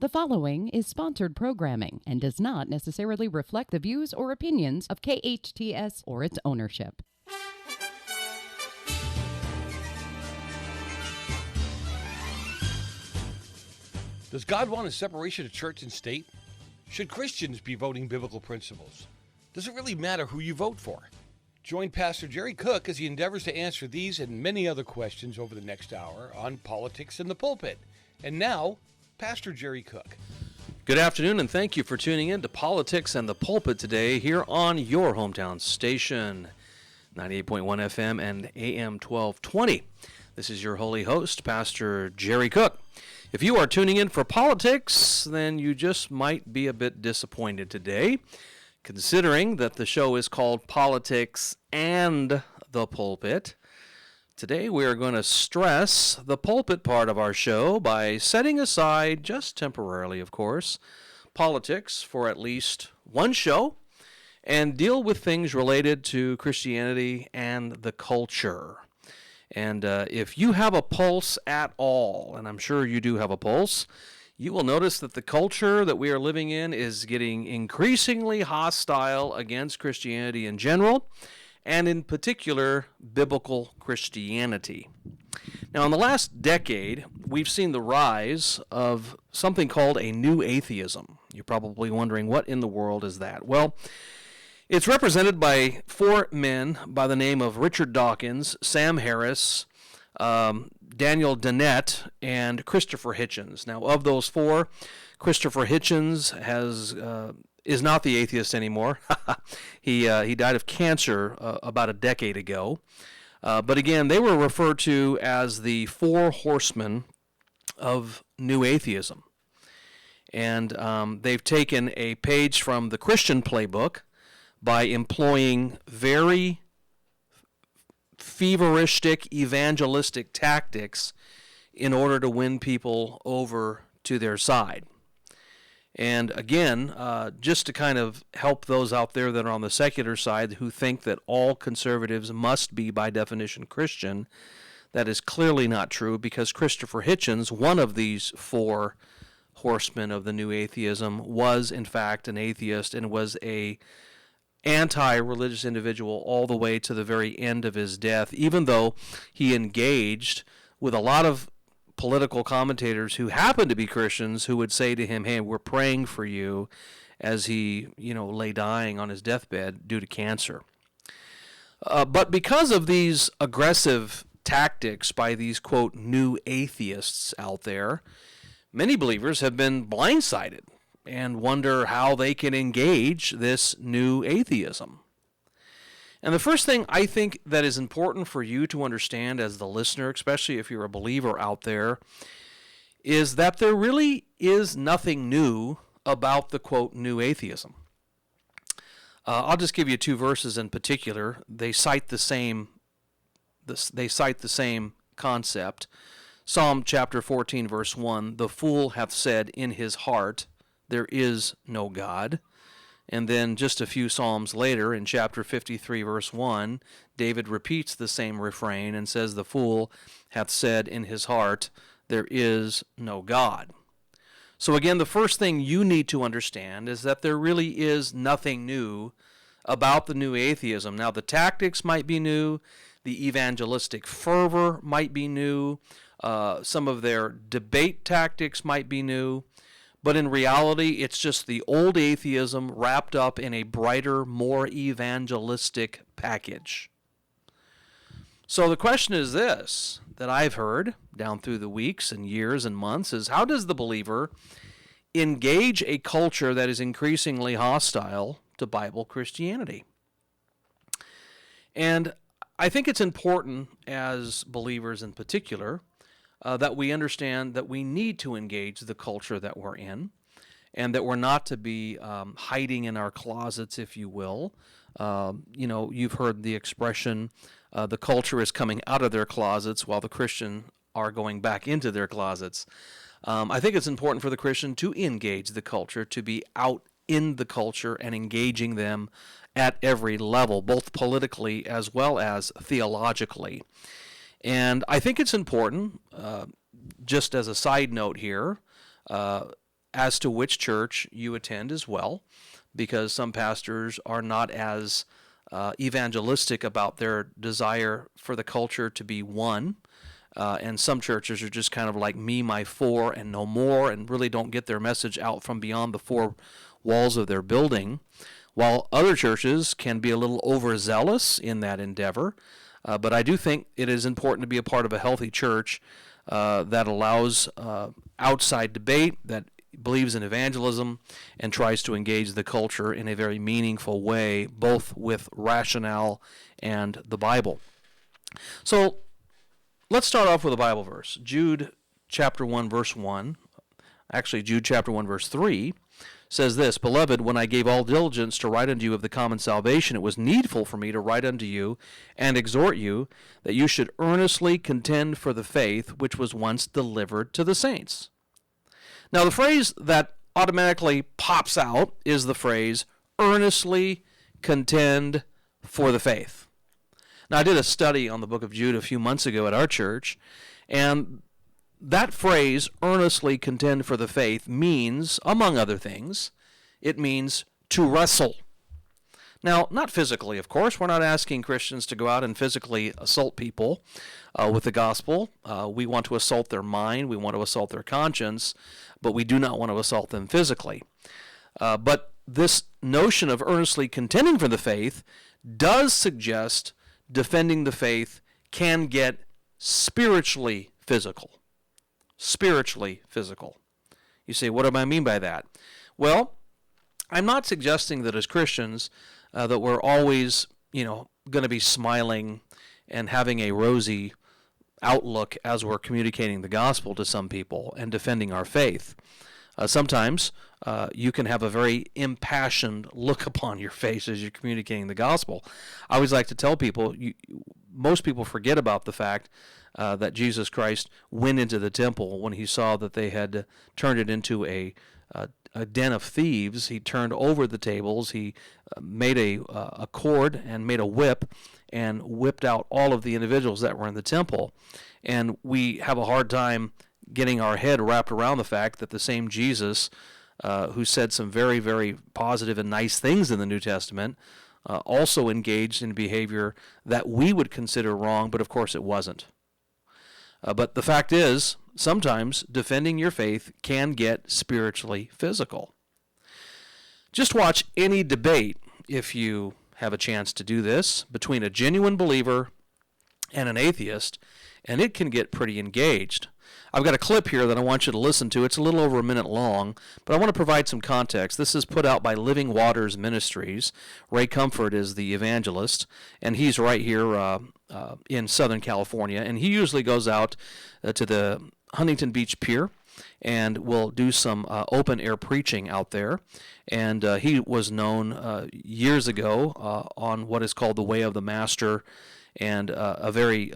The following is sponsored programming and does not necessarily reflect the views or opinions of KHTS or its ownership. Does God want a separation of church and state? Should Christians be voting biblical principles? Does it really matter who you vote for? Join Pastor Jerry Cook as he endeavors to answer these and many other questions over the next hour on Politics in the Pulpit. And now, Pastor Jerry Cook. Good afternoon, and thank you for tuning in to Politics and the Pulpit today here on your hometown station, 98.1 FM and AM 1220. This is your holy host, Pastor Jerry Cook. If you are tuning in for politics, then you just might be a bit disappointed today, considering that the show is called Politics and the Pulpit. Today we are going to stress the pulpit part of our show by setting aside, just temporarily of course, politics for at least one show and deal with things related to Christianity and the culture. And if you have a pulse at all, and I'm sure you do have a pulse, you will notice that the culture that we are living in is getting increasingly hostile against Christianity in general, and in particular, biblical Christianity. Now, in the last decade, we've seen the rise of something called a new atheism. You're probably wondering, what in the world is that? Well, it's represented by four men by the name of Richard Dawkins, Sam Harris, Daniel Dennett, and Christopher Hitchens. Now, of those four, Christopher Hitchens is not the atheist anymore. He died of cancer about a decade ago. But again, they were referred to as the four horsemen of new atheism. And they've taken a page from the Christian playbook by employing very feveristic evangelistic tactics in order to win people over to their side. And again, just to kind of help those out there that are on the secular side who think that all conservatives must be by definition Christian, that is clearly not true, because Christopher Hitchens, one of these four horsemen of the new atheism, was in fact an atheist and was a anti-religious individual all the way to the very end of his death, even though he engaged with a lot of political commentators who happened to be Christians who would say to him, hey, we're praying for you, as he, lay dying on his deathbed due to cancer. But because of these aggressive tactics by these, quote, new atheists out there, many believers have been blindsided and wonder how they can engage this new atheism. And the first thing I think that is important for you to understand as the listener, especially if you're a believer out there, is that there really is nothing new about the, quote, new atheism. I'll just give you two verses in particular. They cite the same concept. Psalm chapter 14, verse 1, "The fool hath said in his heart, there is no God." And then just a few psalms later, in chapter 53, verse 1, David repeats the same refrain and says, "The fool hath said in his heart, there is no God." So again, the first thing you need to understand is that there really is nothing new about the new atheism. Now, the tactics might be new, the evangelistic fervor might be new, some of their debate tactics might be new, but in reality, it's just the old atheism wrapped up in a brighter, more evangelistic package. So the question is this, that I've heard down through the weeks and years and months, is how does the believer engage a culture that is increasingly hostile to Bible Christianity? And I think it's important as believers in particular that we understand that we need to engage the culture that we're in, and that we're not to be hiding in our closets, if you will. You've heard the expression, the culture is coming out of their closets while the Christian are going back into their closets. I think it's important for the Christian to engage the culture, to be out in the culture and engaging them at every level, both politically as well as theologically. And I think it's important, just as a side note here, as to which church you attend as well, because some pastors are not as evangelistic about their desire for the culture to be one. And some churches are just kind of like me, my four, and no more, and really don't get their message out from beyond the four walls of their building, while other churches can be a little overzealous in that endeavor. But I do think it is important to be a part of a healthy church that allows outside debate, that believes in evangelism, and tries to engage the culture in a very meaningful way, both with rationale and the Bible. So let's start off with a Bible verse. Jude chapter 1, verse 1. Actually, Jude chapter 1, verse 3 says this, "Beloved, when I gave all diligence to write unto you of the common salvation, it was needful for me to write unto you and exhort you that you should earnestly contend for the faith which was once delivered to the saints." Now, the phrase that automatically pops out is the phrase, earnestly contend for the faith. Now, I did a study on the book of Jude a few months ago at our church, and that phrase, earnestly contend for the faith, means, among other things, it means to wrestle. Now, not physically, of course. We're not asking Christians to go out and physically assault people with the gospel. We want to assault their mind. We want to assault their conscience, but we do not want to assault them physically. But this notion of earnestly contending for the faith does suggest defending the faith can get spiritually physical. Spiritually physical. You say, what do I mean by that? Well, I'm not suggesting that as Christians that we're always, going to be smiling and having a rosy outlook as we're communicating the gospel to some people and defending our faith. Sometimes you can have a very impassioned look upon your face as you're communicating the gospel. I always like to tell people, most people forget about the fact that Jesus Christ went into the temple when he saw that they had turned it into a den of thieves. He turned over the tables. He made a cord and made a whip and whipped out all of the individuals that were in the temple. And we have a hard time getting our head wrapped around the fact that the same Jesus who said some very, very positive and nice things in the New Testament also engaged in behavior that we would consider wrong, but of course it wasn't. But the fact is, sometimes defending your faith can get spiritually physical. Just watch any debate, if you have a chance to do this, between a genuine believer and an atheist, and it can get pretty engaged. I've got a clip here that I want you to listen to. It's a little over a minute long, but I want to provide some context. This is put out by Living Waters Ministries. Ray Comfort is the evangelist, and he's right here in Southern California, and he usually goes out to the Huntington Beach Pier and will do some open-air preaching out there. And he was known years ago on what is called the Way of the Master, and a very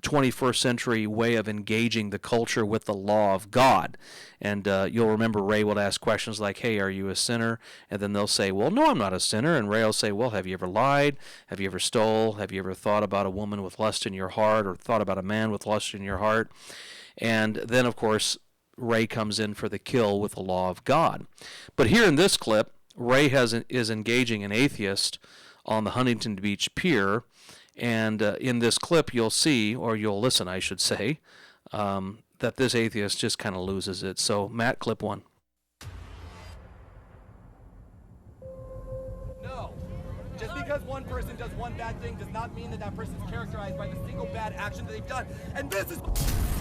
21st century way of engaging the culture with the law of God. And you'll remember Ray would ask questions like, hey, are you a sinner? And then they'll say, well, no, I'm not a sinner. And Ray will say, well, have you ever lied? Have you ever stole? Have you ever thought about a woman with lust in your heart, or thought about a man with lust in your heart? And then, of course, Ray comes in for the kill with the law of God. But here in this clip, Ray is engaging an atheist on the Huntington Beach Pier. And in this clip, you'll see, or you'll listen, I should say, that this atheist just kind of loses it. So, Matt, clip one. No. Just because one person does one bad thing does not mean that that person is characterized by the single bad action that they've done. And this is the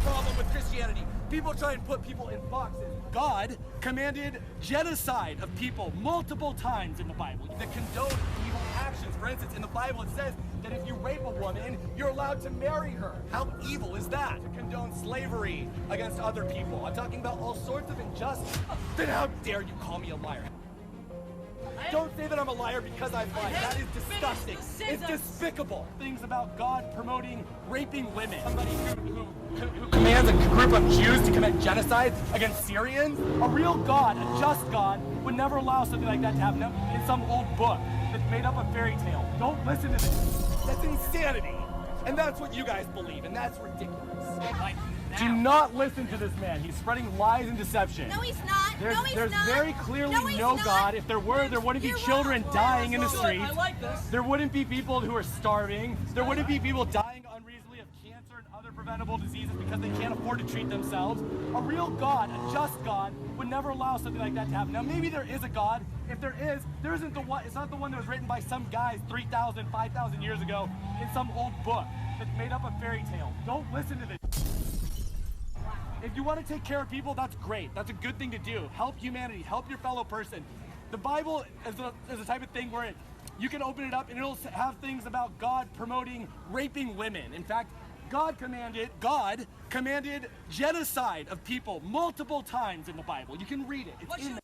problem with Christianity. People try and put people in boxes. God commanded genocide of people multiple times in the Bible. That condone evil actions. For instance, in the Bible it says that if you rape a woman, you're allowed to marry her. How evil is that? To condone slavery against other people. I'm talking about all sorts of injustice. Then how dare you call me a liar? Don't say that I'm a liar because I've lied. That is disgusting. It's despicable. Things about God promoting raping women. Somebody who commands a group of Jews to commit genocide against Syrians. A real God, a just God, would never allow something like that to happen in some old book that's made up a fairy tale. Don't listen to this. That's insanity. And that's what you guys believe, and that's ridiculous. Like, Do not listen to this man. He's spreading lies and deception. No, he's not. There's very clearly no God. If there were, there wouldn't be children dying in the streets. There wouldn't be people who are starving. There wouldn't be people dying unreasonably of cancer and other preventable diseases because they can't afford to treat themselves. A real God, a just God, would never allow something like that to happen. Now, maybe there is a God. If there is, there isn't the one. It's not the one that was written by some guys 3,000, 5,000 years ago in some old book that's made up a fairy tale. Don't listen to this. If you want to take care of people, that's great. That's a good thing to do. Help humanity. Help your fellow person. The Bible is a type of thing where you can open it up and it'll have things about God promoting raping women. In fact, God commanded genocide of people multiple times in the Bible. You can read it. It's in there.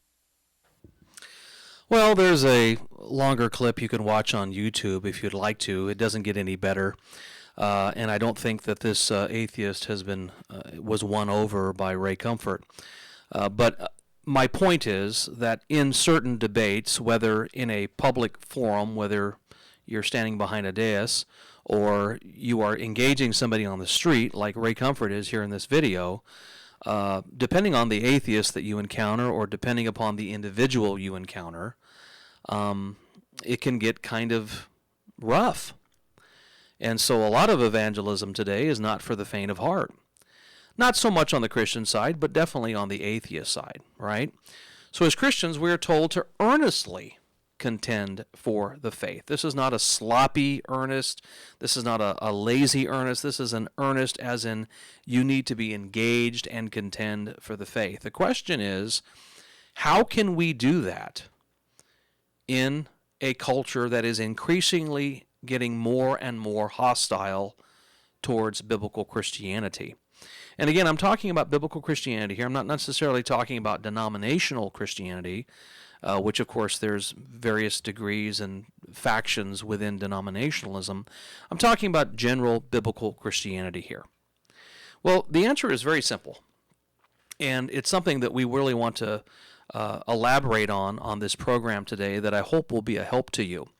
Well, there's a longer clip you can watch on YouTube if you'd like to. It doesn't get any better. And I don't think that this atheist was won over by Ray Comfort. But my point is that in certain debates, whether in a public forum, whether you're standing behind a dais or you are engaging somebody on the street, like Ray Comfort is here in this video, depending on the atheist that you encounter or depending upon the individual you encounter, it can get kind of rough. And so a lot of evangelism today is not for the faint of heart. Not so much on the Christian side, but definitely on the atheist side, right? So as Christians, we are told to earnestly contend for the faith. This is not a sloppy earnest. This is not a lazy earnest. This is an earnest as in you need to be engaged and contend for the faith. The question is, how can we do that in a culture that is increasingly getting more and more hostile towards biblical Christianity? And again, I'm talking about biblical Christianity here. I'm not necessarily talking about denominational Christianity, which of course there's various degrees and factions within denominationalism. I'm talking about general biblical Christianity here. Well, the answer is very simple. And it's something that we really want to elaborate on this program today that I hope will be a help to you.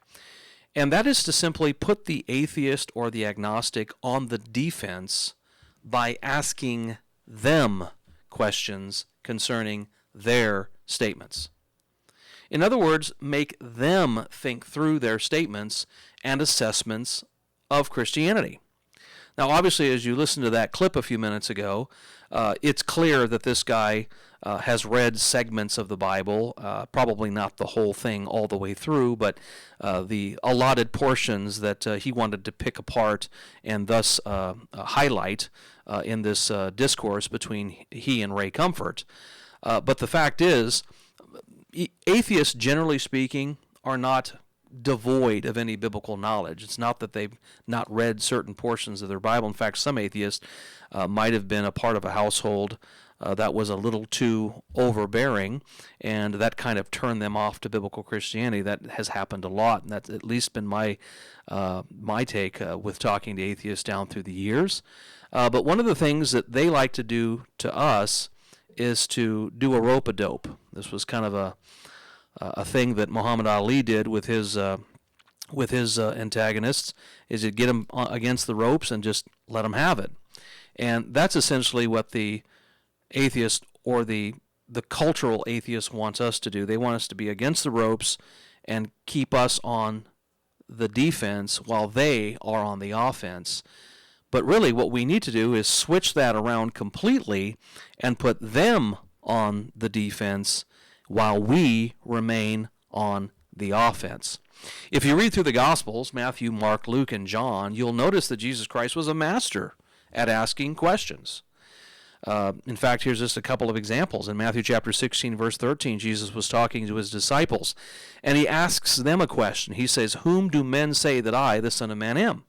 And that is to simply put the atheist or the agnostic on the defense by asking them questions concerning their statements. In other words, make them think through their statements and assessments of Christianity. Now, obviously, as you listened to that clip a few minutes ago, it's clear that this guy has read segments of the Bible, probably not the whole thing all the way through, but the allotted portions that he wanted to pick apart and thus highlight in this discourse between he and Ray Comfort. But the fact is, atheists, generally speaking, are not devoid of any biblical knowledge. It's not that they've not read certain portions of their Bible. In fact, some atheists might have been a part of a household that was a little too overbearing, and that kind of turned them off to biblical Christianity. That has happened a lot, and that's at least been my take with talking to atheists down through the years. But one of the things that they like to do to us is to do a rope-a-dope. This was kind of a thing that Muhammad Ali did with his antagonists, is to get them against the ropes and just let them have it. And that's essentially what the atheist or the cultural atheist wants us to do. They want us to be against the ropes and keep us on the defense while they are on the offense. But really what we need to do is switch that around completely and put them on the defense while we remain on the offense. If you read through the Gospels, Matthew, Mark, Luke, and John, you'll notice that Jesus Christ was a master at asking questions. In fact, here's just a couple of examples. In Matthew chapter 16, verse 13, Jesus was talking to his disciples, and he asks them a question. He says, "Whom do men say that I, the Son of Man, am?"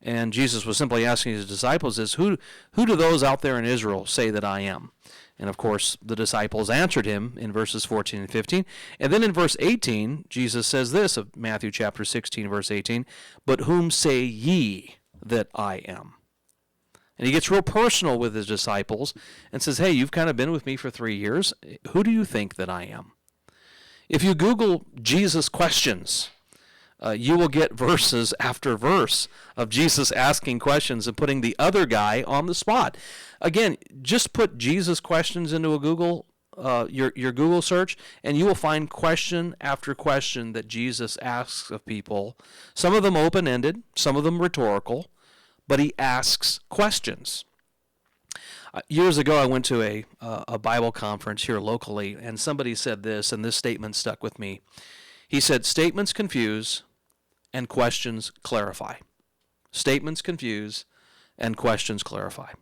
And Jesus was simply asking his disciples, who do those out there in Israel say that I am? And of course, the disciples answered him in verses 14 and 15. And then in verse 18, Jesus says this of Matthew chapter 16, verse 18, "But whom say ye that I am?" And he gets real personal with his disciples and says, "Hey, you've kind of been with me for 3 years. Who do you think that I am?" If you Google Jesus questions, you will get verses after verse of Jesus asking questions and putting the other guy on the spot. Again, just put Jesus questions into a Google, your Google search, and you will find question after question that Jesus asks of people. Some of them open-ended, some of them rhetorical, but he asks questions. Years ago, I went to a Bible conference here locally, and somebody said this, and this statement stuck with me. He said, statements confuse and questions clarify. Statements confuse and questions clarify.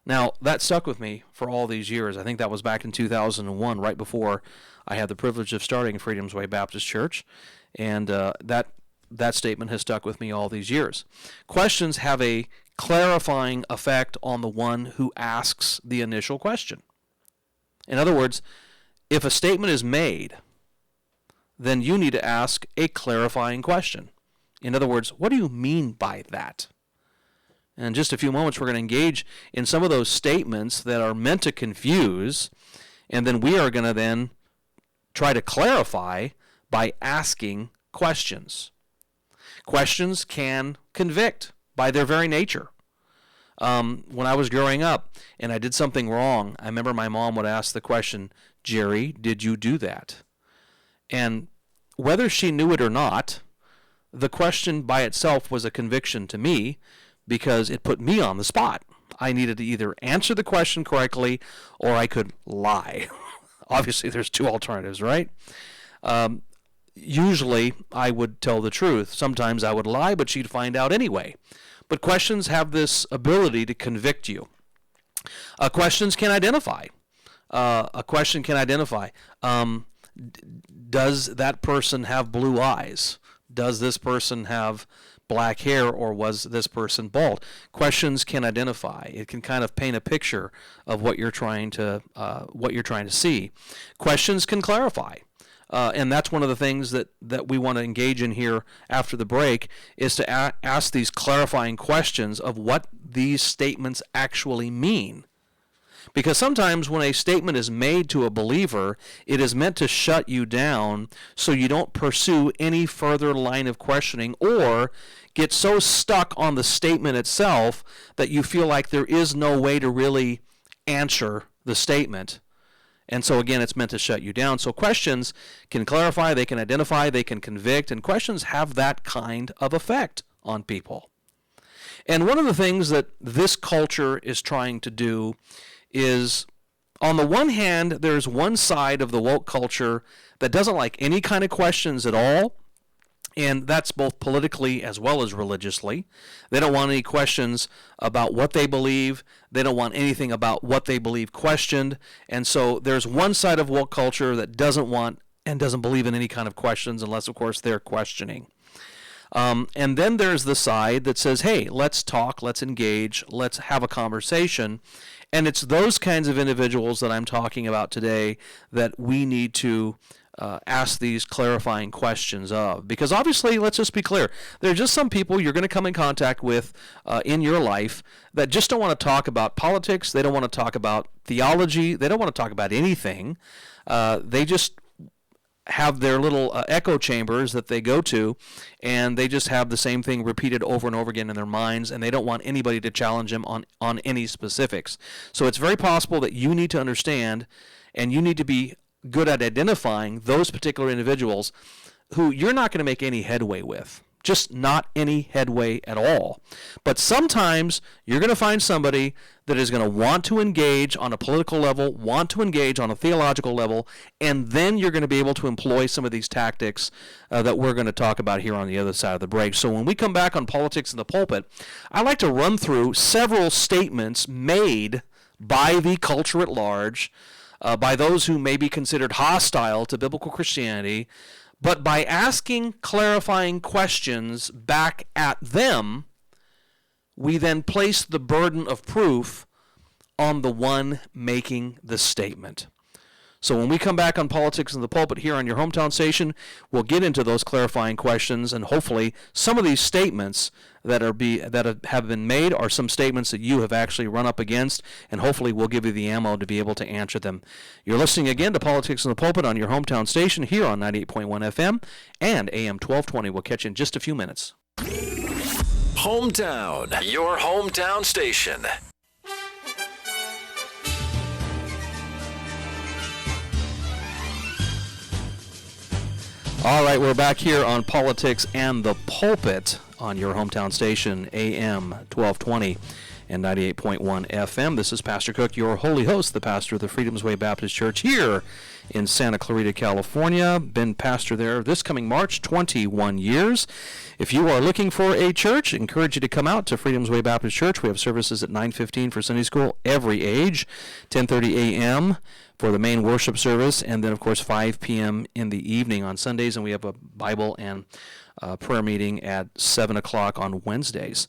Now, that stuck with me for all these years. I think that was back in 2001, right before I had the privilege of starting Freedom's Way Baptist Church, and that statement has stuck with me all these years. Questions have a clarifying effect on the one who asks the initial question. In other words, if a statement is made, then you need to ask a clarifying question. In other words, what do you mean by that? And in just a few moments, we're going to engage in some of those statements that are meant to confuse, and then we are going to then try to clarify by asking questions. Questions can convict by their very nature. When I was growing up and I did something wrong, I remember my mom would ask the question, Jerry, did you do that? And whether she knew it or not, the question by itself was a conviction to me because it put me on the spot. I needed to either answer the question correctly or I could lie. Obviously, there's two alternatives, right? Usually, I would tell the truth. Sometimes I would lie, but she'd find out anyway. But questions have this ability to convict you. Questions can identify. A question can identify. Does that person have blue eyes? Does this person have black hair, or was this person bald? Questions can identify. It can kind of paint a picture of what you're trying to see. Questions can clarify. And that's one of the things that we want to engage in here after the break, is to ask these clarifying questions of what these statements actually mean. Because sometimes when a statement is made to a believer, it is meant to shut you down so you don't pursue any further line of questioning or get so stuck on the statement itself that you feel like there is no way to really answer the statement. And so again, it's meant to shut you down. So questions can clarify, they can identify, they can convict, and questions have that kind of effect on people. And one of the things that this culture is trying to do is, on the one hand, there's one side of the woke culture that doesn't like any kind of questions at all, and that's both politically as well as religiously. They don't want any questions about what they believe. They don't want anything about what they believe questioned. And so there's one side of woke culture that doesn't want and doesn't believe in any kind of questions unless, of course, they're questioning. And then there's the side that says, hey, let's talk, let's engage, let's have a conversation. And it's those kinds of individuals that I'm talking about today that we need to ask these clarifying questions of. Because obviously, let's just be clear, there are just some people you're going to come in contact with in your life that just don't want to talk about politics. They don't want to talk about theology. They don't want to talk about anything. They just have their little echo chambers that they go to, and they just have the same thing repeated over and over again in their minds, and they don't want anybody to challenge them on any specifics. So it's very possible that you need to understand, and you need to be good at identifying those particular individuals who you're not going to make any headway with. Just not any headway at all. But sometimes you're going to find somebody that is going to want to engage on a political level, want to engage on a theological level, and then you're going to be able to employ some of these tactics that we're going to talk about here on the other side of the break. So when we come back on Politics in the Pulpit, I like to run through several statements made by the culture at large, by those who may be considered hostile to biblical Christianity, but by asking clarifying questions back at them, we then place the burden of proof on the one making the statement. So when we come back on Politics in the Pulpit here on your hometown station, we'll get into those clarifying questions, and hopefully some of these statements that have been made are some statements that you have actually run up against, and hopefully we'll give you the ammo to be able to answer them. You're listening again to Politics in the Pulpit on your hometown station here on 98.1 FM and AM 1220. We'll catch you in just a few minutes. Hometown, your hometown station. All right, we're back here on Politics and the Pulpit on your hometown station, AM 1220 and 98.1 FM. This is Pastor Cook, your holy host, the pastor of the Freedom's Way Baptist Church here in Santa Clarita, California. Been pastor there this coming March, 21 years. If you are looking for a church, I encourage you to come out to Freedom's Way Baptist Church. We have services at 9:15 for Sunday school, every age, 10:30 a.m. for the main worship service, and then, of course, 5 p.m. in the evening on Sundays, and we have a Bible and prayer meeting at 7 o'clock on Wednesdays.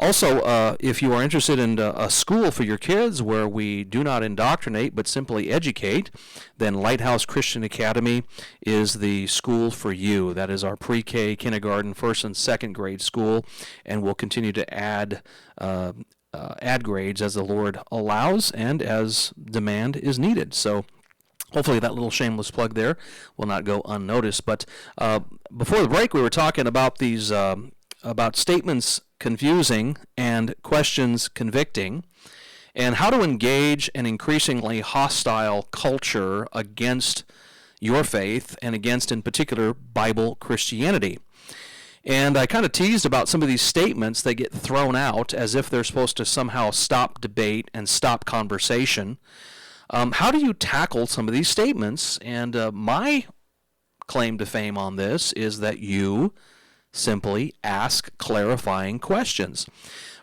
Also, if you are interested in a school for your kids where we do not indoctrinate but simply educate, then Lighthouse Christian Academy is the school for you. That is our pre-K, kindergarten, first and second grade school, and we'll continue to add grades as the Lord allows and as demand is needed. So hopefully that little shameless plug there will not go unnoticed. But before the break, we were talking about these about statements confusing and questions convicting, and how to engage an increasingly hostile culture against your faith and against, in particular, Bible Christianity. And I kind of teased about some of these statements that get thrown out as if they're supposed to somehow stop debate and stop conversation. How do you tackle some of these statements? And my claim to fame on this is that you simply ask clarifying questions.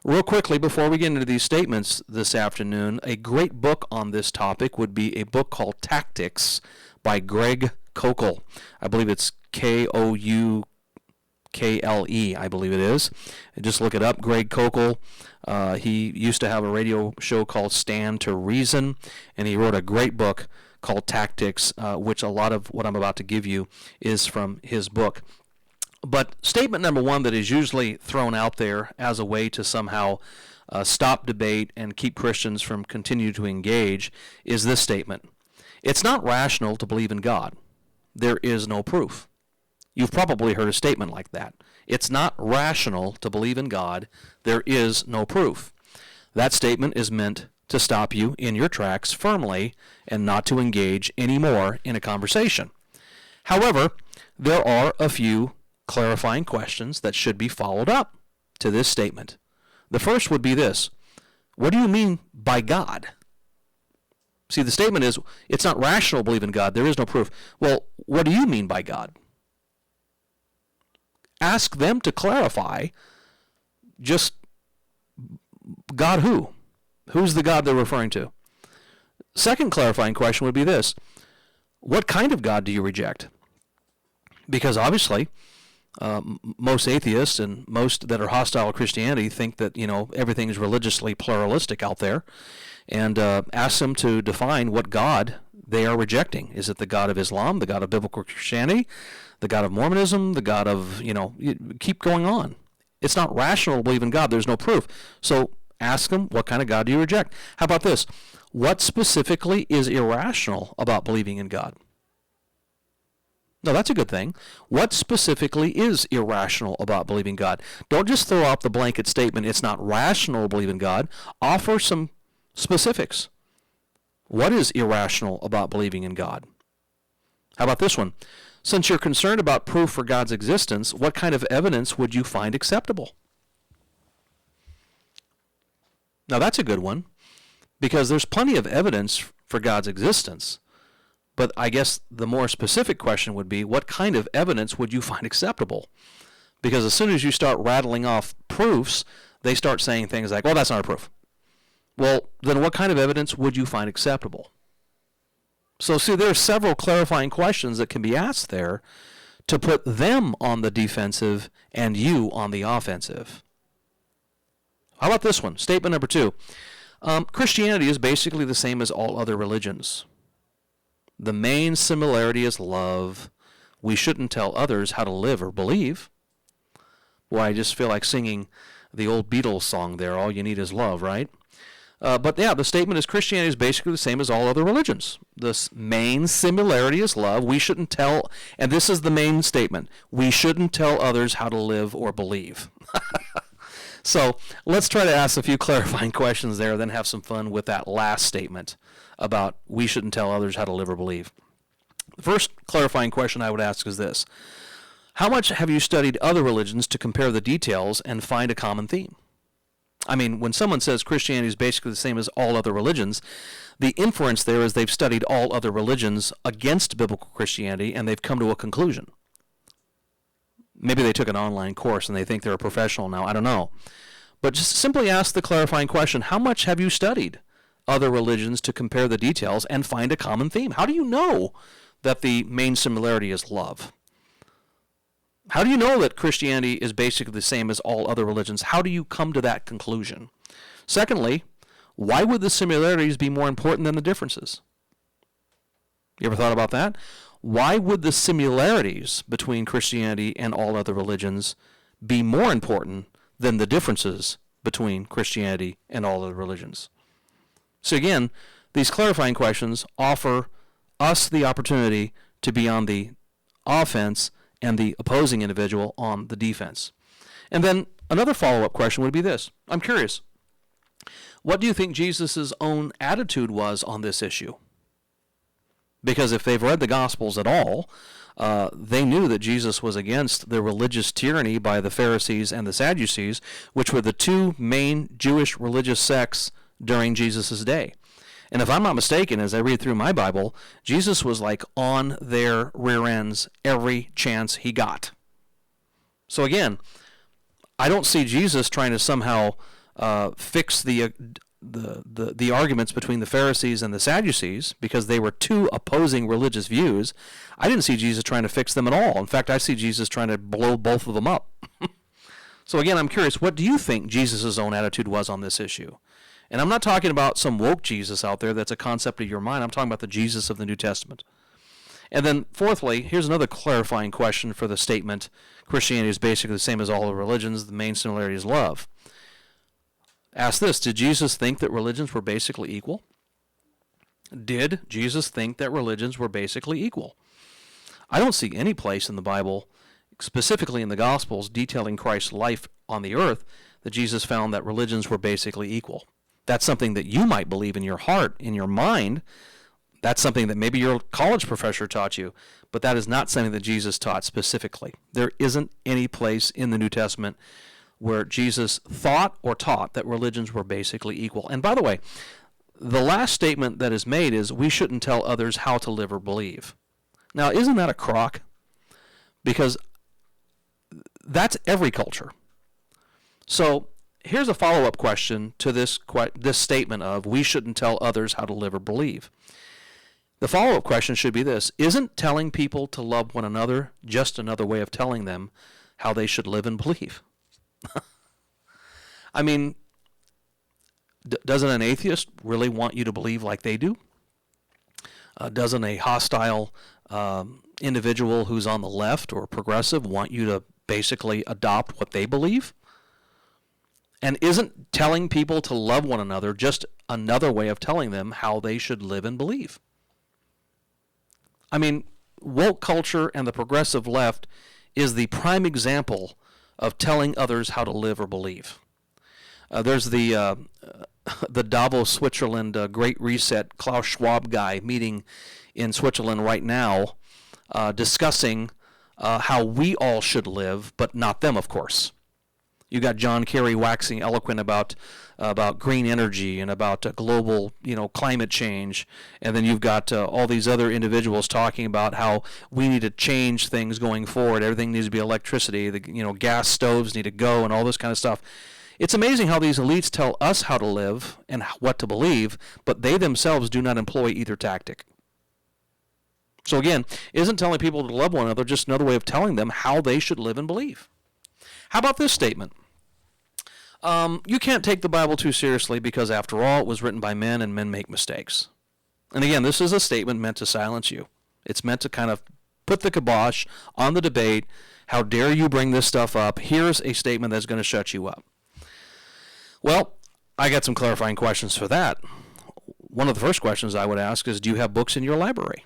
Real quickly, before we get into these statements this afternoon, a great book on this topic would be a book called Tactics by Greg Koukl. I believe it's Koukle, I believe it is. Just look it up, Greg Koukl. He used to have a radio show called Stand to Reason, and he wrote a great book called Tactics, which a lot of what I'm about to give you is from his book. But statement number one that is usually thrown out there as a way to somehow stop debate and keep Christians from continuing to engage is this statement. It's not rational to believe in God. There is no proof. You've probably heard a statement like that. It's not rational to believe in God. There is no proof. That statement is meant to stop you in your tracks firmly and not to engage anymore in a conversation. However, there are a few clarifying questions that should be followed up to this statement. The first would be this: what do you mean by God? See, the statement is, it's not rational to believe in God. There is no proof. Well, what do you mean by God? Ask them to clarify just God who? Who's the God they're referring to? Second clarifying question would be this: what kind of God do you reject? Because obviously, most atheists and most that are hostile to Christianity think that, everything is religiously pluralistic out there, and ask them to define what God they are rejecting. Is it the God of Islam, the God of biblical Christianity, the God of Mormonism, the God of, keep going on. It's not rational to believe in God. There's no proof. So ask them, what kind of God do you reject? How about this? What specifically is irrational about believing in God? No, that's a good thing. What specifically is irrational about believing God? Don't just throw out the blanket statement, it's not rational to believe in God. Offer some specifics. What is irrational about believing in God? How about this one? Since you're concerned about proof for God's existence, what kind of evidence would you find acceptable? Now, that's a good one, because there's plenty of evidence for God's existence. But I guess the more specific question would be, what kind of evidence would you find acceptable? Because as soon as you start rattling off proofs, they start saying things like, well, that's not a proof. Well, then what kind of evidence would you find acceptable? So see, there are several clarifying questions that can be asked there to put them on the defensive and you on the offensive. How about this one? Statement number two. Christianity is basically the same as all other religions. The main similarity is love. We shouldn't tell others how to live or believe. Boy, I just feel like singing the old Beatles song there, all you need is love, right? But yeah, the statement is Christianity is basically the same as all other religions. The main similarity is love. We shouldn't tell, and this is the main statement, we shouldn't tell others how to live or believe. So let's try to ask a few clarifying questions there, then have some fun with that last statement about we shouldn't tell others how to live or believe. The first clarifying question I would ask is this. How much have you studied other religions to compare the details and find a common theme? I mean, when someone says Christianity is basically the same as all other religions, the inference there is they've studied all other religions against biblical Christianity and they've come to a conclusion. Maybe they took an online course and they think they're a professional now. I don't know. But just simply ask the clarifying question, how much have you studied other religions to compare the details and find a common theme? How do you know that the main similarity is love? How do you know that Christianity is basically the same as all other religions? How do you come to that conclusion? Secondly, why would the similarities be more important than the differences? You ever thought about that? Why would the similarities between Christianity and all other religions be more important than the differences between Christianity and all other religions? So again, these clarifying questions offer us the opportunity to be on the offense and the opposing individual on the defense. And then another follow-up question would be this. I'm curious. What do you think Jesus' own attitude was on this issue? Because if they've read the Gospels at all, they knew that Jesus was against the religious tyranny by the Pharisees and the Sadducees, which were the two main Jewish religious sects during Jesus' day. And if I'm not mistaken, as I read through my Bible, Jesus was like on their rear ends every chance he got. So again, I don't see Jesus trying to somehow fix the arguments between the Pharisees and the Sadducees because they were two opposing religious views. I didn't see Jesus trying to fix them at all. In fact, I see Jesus trying to blow both of them up. So again, I'm curious, what do you think Jesus' own attitude was on this issue? And I'm not talking about some woke Jesus out there that's a concept of your mind. I'm talking about the Jesus of the New Testament. And then fourthly, here's another clarifying question for the statement, Christianity is basically the same as all the religions, the main similarity is love. Ask this, did Jesus think that religions were basically equal? Did Jesus think that religions were basically equal? I don't see any place in the Bible, specifically in the Gospels, detailing Christ's life on the earth, that Jesus found that religions were basically equal. That's something that you might believe in your heart, in your mind. That's something that maybe your college professor taught you, but that is not something that Jesus taught specifically. There isn't any place in the New Testament where Jesus thought or taught that religions were basically equal. And by the way, the last statement that is made is we shouldn't tell others how to live or believe. Now, isn't that a crock? Because that's every culture. So here's a follow-up question to this statement of we shouldn't tell others how to live or believe. The follow-up question should be this. Isn't telling people to love one another just another way of telling them how they should live and believe? I mean, doesn't an atheist really want you to believe like they do? Doesn't a hostile individual who's on the left or progressive want you to basically adopt what they believe? And isn't telling people to love one another just another way of telling them how they should live and believe? I mean, woke culture and the progressive left is the prime example of telling others how to live or believe. There's the Davos, Switzerland Great Reset, Klaus Schwab guy meeting in Switzerland right now, discussing how we all should live, but not them, of course. You got John Kerry waxing eloquent about green energy and about global, climate change, and then you've got all these other individuals talking about how we need to change things going forward. Everything needs to be electricity. Gas stoves need to go, and all this kind of stuff. It's amazing how these elites tell us how to live and what to believe, but they themselves do not employ either tactic. So again, isn't telling people to love one another just another way of telling them how they should live and believe? How about this statement? You can't take the Bible too seriously because, after all, it was written by men and men make mistakes. And again, this is a statement meant to silence you. It's meant to kind of put the kibosh on the debate. How dare you bring this stuff up? Here's a statement that's going to shut you up. Well, I got some clarifying questions for that. One of the first questions I would ask is, do you have books in your library?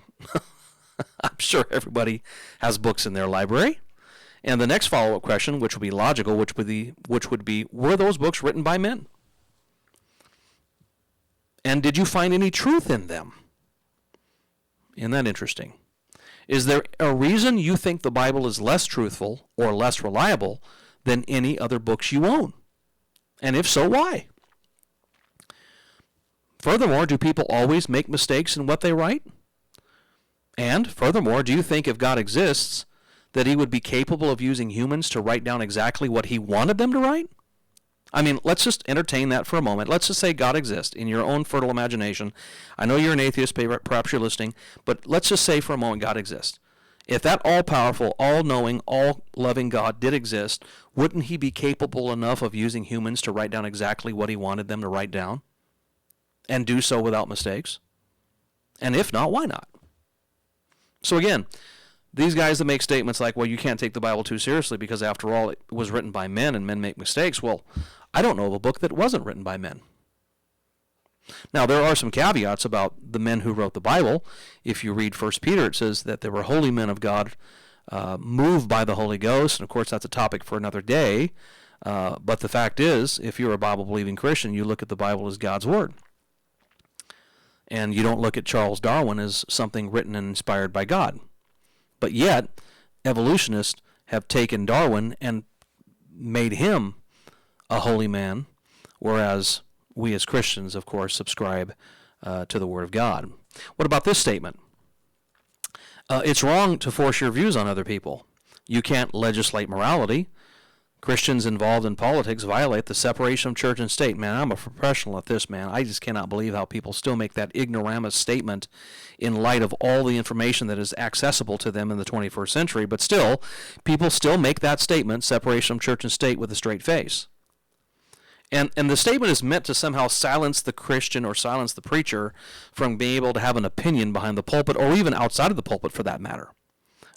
I'm sure everybody has books in their library. And the next follow-up question, which would be logical, which would be, were those books written by men? And did you find any truth in them? Isn't that interesting? Is there a reason you think the Bible is less truthful or less reliable than any other books you own? And if so, why? Furthermore, do people always make mistakes in what they write? And furthermore, do you think if God exists, that he would be capable of using humans to write down exactly what he wanted them to write? I mean, let's just entertain that for a moment. Let's just say God exists in your own fertile imagination. I know you're an atheist, perhaps you're listening, but let's just say for a moment God exists. If that all-powerful, all-knowing, all-loving God did exist, wouldn't he be capable enough of using humans to write down exactly what he wanted them to write down? And do so without mistakes? And if not, why not? So again, these guys that make statements like, well, you can't take the Bible too seriously because after all, it was written by men and men make mistakes. Well, I don't know of a book that wasn't written by men. Now, there are some caveats about the men who wrote the Bible. If you read 1 Peter, it says that there were holy men of God moved by the Holy Ghost. And of course, that's a topic for another day. But the fact is, if you're a Bible-believing Christian, you look at the Bible as God's Word. And you don't look at Charles Darwin as something written and inspired by God. But yet, evolutionists have taken Darwin and made him a holy man, whereas we as Christians, of course, subscribe to the Word of God. What about this statement? It's wrong to force your views on other people. You can't legislate morality. Christians involved in politics violate the separation of church and state. Man, I'm a professional at this, man. I just cannot believe how people still make that ignoramus statement in light of all the information that is accessible to them in the 21st century. But still, people still make that statement, separation of church and state, with a straight face. And the statement is meant to somehow silence the Christian or silence the preacher from being able to have an opinion behind the pulpit, or even outside of the pulpit for that matter.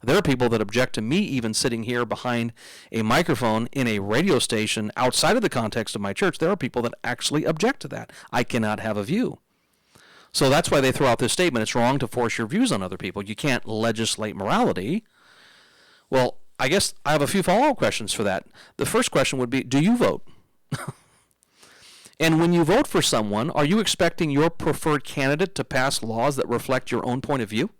There are people that object to me even sitting here behind a microphone in a radio station outside of the context of my church. There are people that actually object to that. I cannot have a view. So that's why they throw out this statement. It's wrong to force your views on other people. You can't legislate morality. Well, I guess I have a few follow-up questions for that. The first question would be, do you vote? And when you vote for someone, are you expecting your preferred candidate to pass laws that reflect your own point of view?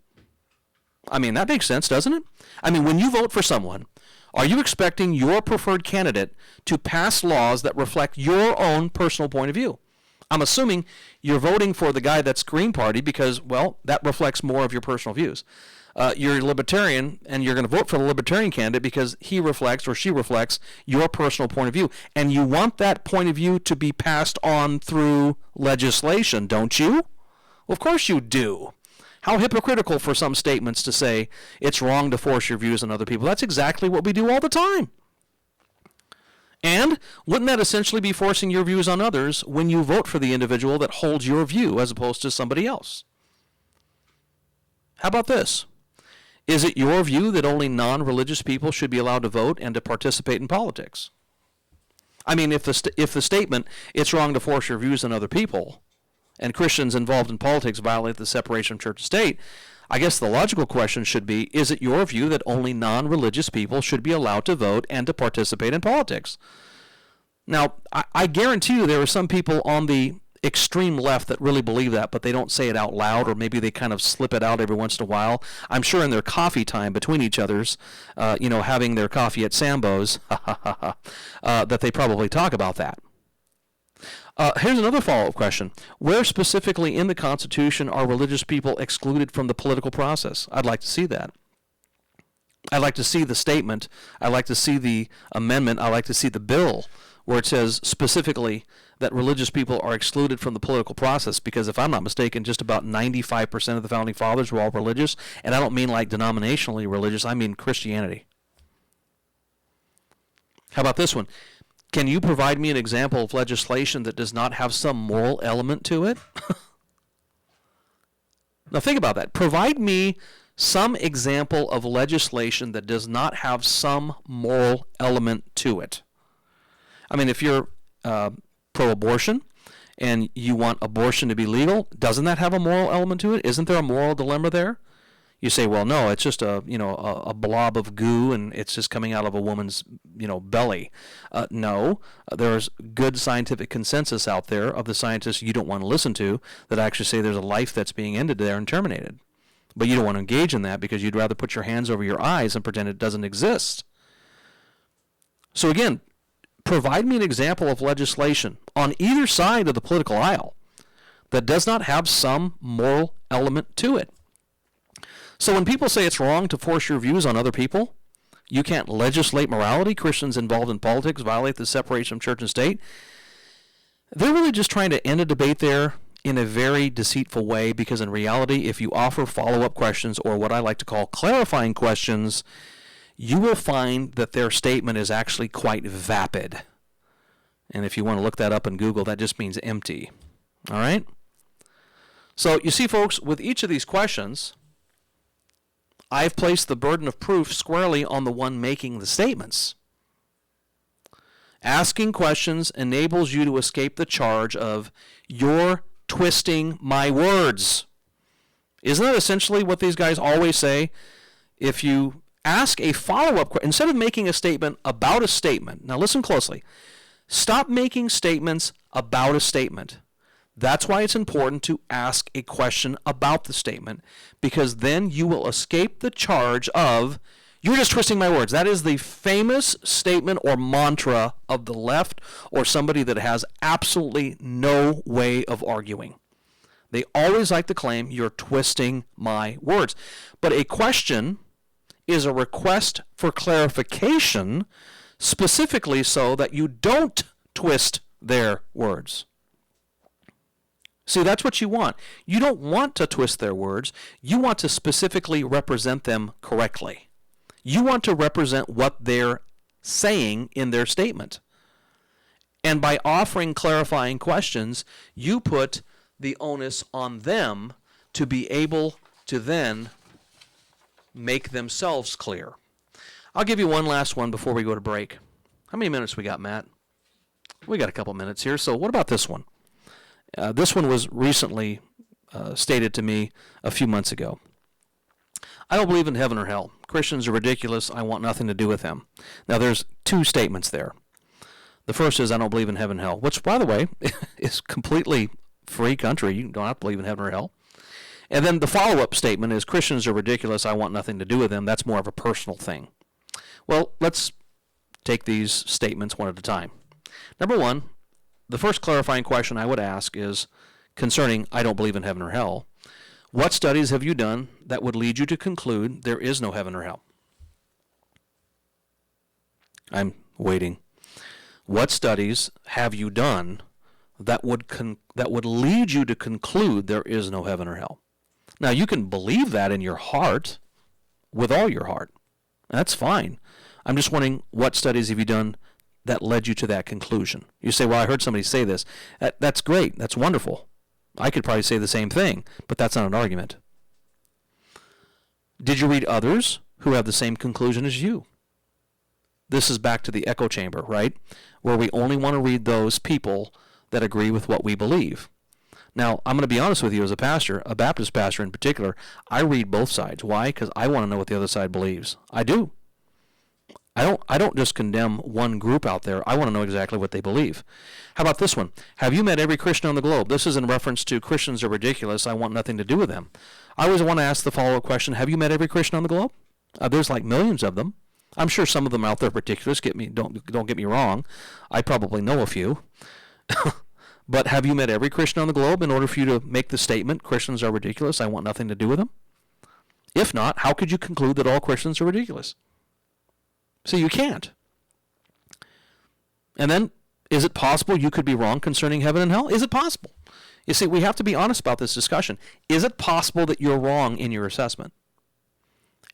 I mean, that makes sense, doesn't it? I mean, when you vote for someone, are you expecting your preferred candidate to pass laws that reflect your own personal point of view? I'm assuming you're voting for the guy that's Green Party because, well, that reflects more of your personal views. You're a libertarian, and you're going to vote for the libertarian candidate because he reflects or she reflects your personal point of view. And you want that point of view to be passed on through legislation, don't you? Well, of course you do. How hypocritical for some statements to say it's wrong to force your views on other people. That's exactly what we do all the time. And wouldn't that essentially be forcing your views on others when you vote for the individual that holds your view as opposed to somebody else? How about this? Is it your view that only non-religious people should be allowed to vote and to participate in politics? I mean, if the statement, it's wrong to force your views on other people, and Christians involved in politics violate the separation of church and state, I guess the logical question should be, is it your view that only non-religious people should be allowed to vote and to participate in politics? Now, I guarantee you there are some people on the extreme left that really believe that, but they don't say it out loud, or maybe they kind of slip it out every once in a while. I'm sure in their coffee time between each other's, having their coffee at Sambo's, that they probably talk about that. Here's another follow-up question. Where specifically in the Constitution are religious people excluded from the political process? I'd like to see that. I'd like to see the statement. I'd like to see the amendment. I'd like to see the bill where it says specifically that religious people are excluded from the political process, because if I'm not mistaken, just about 95% of the Founding Fathers were all religious, and I don't mean like denominationally religious, I mean Christianity. How about this one? Can you provide me an example of legislation that does not have some moral element to it? Now think about that. Provide me some example of legislation that does not have some moral element to it. I mean, if you're pro-abortion and you want abortion to be legal, doesn't that have a moral element to it? Isn't there a moral dilemma there? You say, well, no, it's just a blob of goo and it's just coming out of a woman's belly. No, there's good scientific consensus out there of the scientists you don't want to listen to that actually say there's a life that's being ended there and terminated. But you don't want to engage in that because you'd rather put your hands over your eyes and pretend it doesn't exist. So again, provide me an example of legislation on either side of the political aisle that does not have some moral element to it. So when people say it's wrong to force your views on other people, you can't legislate morality, Christians involved in politics violate the separation of church and state, they're really just trying to end a debate there in a very deceitful way, because in reality, if you offer follow-up questions or what I like to call clarifying questions, you will find that their statement is actually quite vapid. And if you want to look that up in Google, that just means empty. All right? So you see, folks, with each of these questions, I've placed the burden of proof squarely on the one making the statements. Asking questions enables you to escape the charge of you're twisting my words. Isn't that essentially what these guys always say? If you ask a follow-up question, instead of making a statement about a statement, now listen closely, stop making statements about a statement. That's why it's important to ask a question about the statement, because then you will escape the charge of, you're just twisting my words. That is the famous statement or mantra of the left or somebody that has absolutely no way of arguing. They always like to claim, you're twisting my words. But a question is a request for clarification, specifically so that you don't twist their words. See, that's what you want. You don't want to twist their words. You want to specifically represent them correctly. You want to represent what they're saying in their statement. And by offering clarifying questions, you put the onus on them to be able to then make themselves clear. I'll give you one last one before we go to break. How many minutes we got, Matt? We got a couple minutes here. So what about this one? This one was recently stated to me a few months ago. I don't believe in heaven or hell. Christians are ridiculous. I want nothing to do with them. Now, there's two statements there. The first is, I don't believe in heaven and hell, which, by the way, is completely free country. You don't have to believe in heaven or hell. And then the follow-up statement is, Christians are ridiculous. I want nothing to do with them. That's more of a personal thing. Well, let's take these statements one at a time. Number one, the first clarifying question I would ask is concerning I don't believe in heaven or hell. What studies have you done that would lead you to conclude there is no heaven or hell? I'm waiting. What studies have you done that would lead you to conclude there is no heaven or hell? Now, you can believe that in your heart, with all your heart. That's fine. I'm just wondering, what studies have you done that led you to that conclusion? You say, well, I heard somebody say this. That's great. That's wonderful. I could probably say the same thing, but that's not an argument. Did you read others who have the same conclusion as you? This is back to the echo chamber, right? Where we only want to read those people that agree with what we believe. Now, I'm going to be honest with you as a pastor, a Baptist pastor in particular, I read both sides. Why? Because I want to know what the other side believes. I do. I don't just condemn one group out there. I want to know exactly what they believe. How about this one? Have you met every Christian on the globe? This is in reference to Christians are ridiculous. I want nothing to do with them. I always want to ask the follow-up question, have you met every Christian on the globe? There's like millions of them. I'm sure some of them out there are ridiculous. Don't get me wrong. I probably know a few. But have you met every Christian on the globe in order for you to make the statement, Christians are ridiculous, I want nothing to do with them? If not, how could you conclude that all Christians are ridiculous? So you can't. And then, is it possible you could be wrong concerning heaven and hell? Is it possible? You see, we have to be honest about this discussion. Is it possible that you're wrong in your assessment?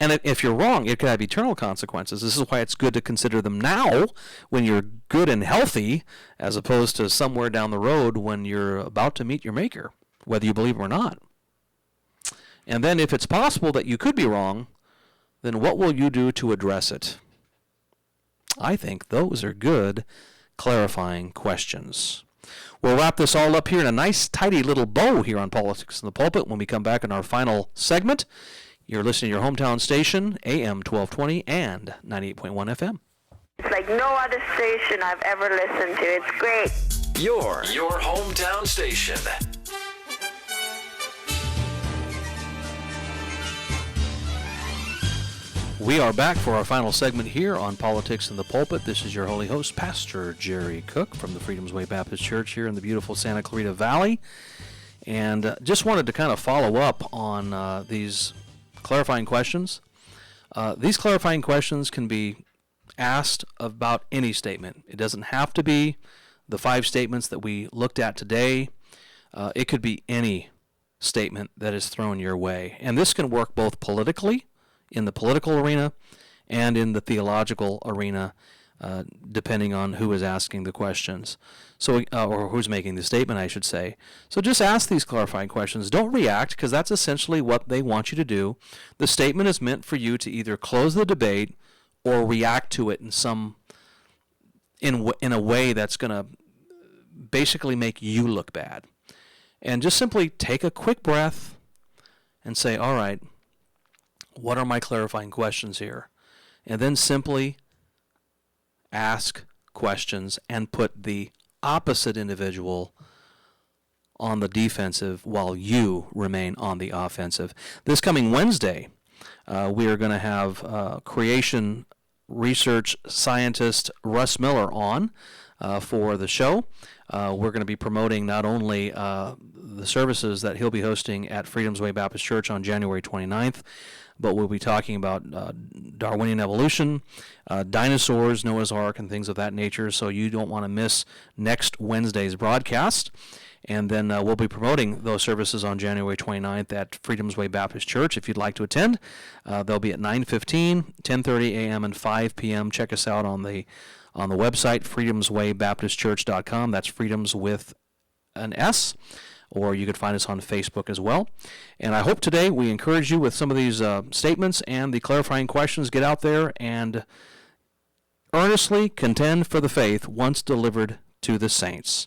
And if you're wrong, it could have eternal consequences. This is why it's good to consider them now when you're good and healthy, as opposed to somewhere down the road when you're about to meet your Maker, whether you believe him or not. And then if it's possible that you could be wrong, then what will you do to address it? I think those are good clarifying questions. We'll wrap this all up here in a nice, tidy little bow here on Politics in the Pulpit when we come back in our final segment. You're listening to your hometown station, AM 1220 and 98.1 FM. It's like no other station I've ever listened to. It's great. Your hometown station. We are back for our final segment here on Politics in the Pulpit. This is your holy host, Pastor Jerry Cook from the Freedom's Way Baptist Church here in the beautiful Santa Clarita Valley. And just wanted to kind of follow up on these clarifying questions. These clarifying questions can be asked about any statement. It doesn't have to be the 5 statements that we looked at today. It could be any statement that is thrown your way. And this can work both politically, in the political arena, and in the theological arena, depending on who is asking the questions. So, or who's making the statement, I should say. So just ask these clarifying questions. Don't react, because that's essentially what they want you to do. The statement is meant for you to either close the debate or react to it in a way that's going to basically make you look bad. And just simply take a quick breath and say, all right, what are my clarifying questions here? And then simply ask questions and put the opposite individual on the defensive while you remain on the offensive. This coming Wednesday, we are going to have creation research scientist Russ Miller on for the show. We're going to be promoting not only the services that he'll be hosting at Freedom's Way Baptist Church on January 29th, but we'll be talking about Darwinian evolution, dinosaurs, Noah's Ark, and things of that nature, so you don't want to miss next Wednesday's broadcast. And then we'll be promoting those services on January 29th at Freedom's Way Baptist Church. If you'd like to attend, they'll be at 9:15, 10:30 a.m., and 5 p.m. Check us out on the website, freedomswaybaptistchurch.com. That's freedoms with an S. Or you could find us on Facebook as well. And I hope today we encourage you with some of these statements and the clarifying questions. Get out there and earnestly contend for the faith once delivered to the saints.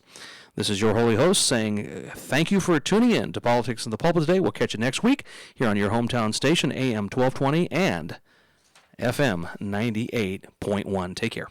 This is your holy host saying thank you for tuning in to Politics in the Pulpit today. We'll catch you next week here on your hometown station, AM 1220 and FM 98.1. Take care.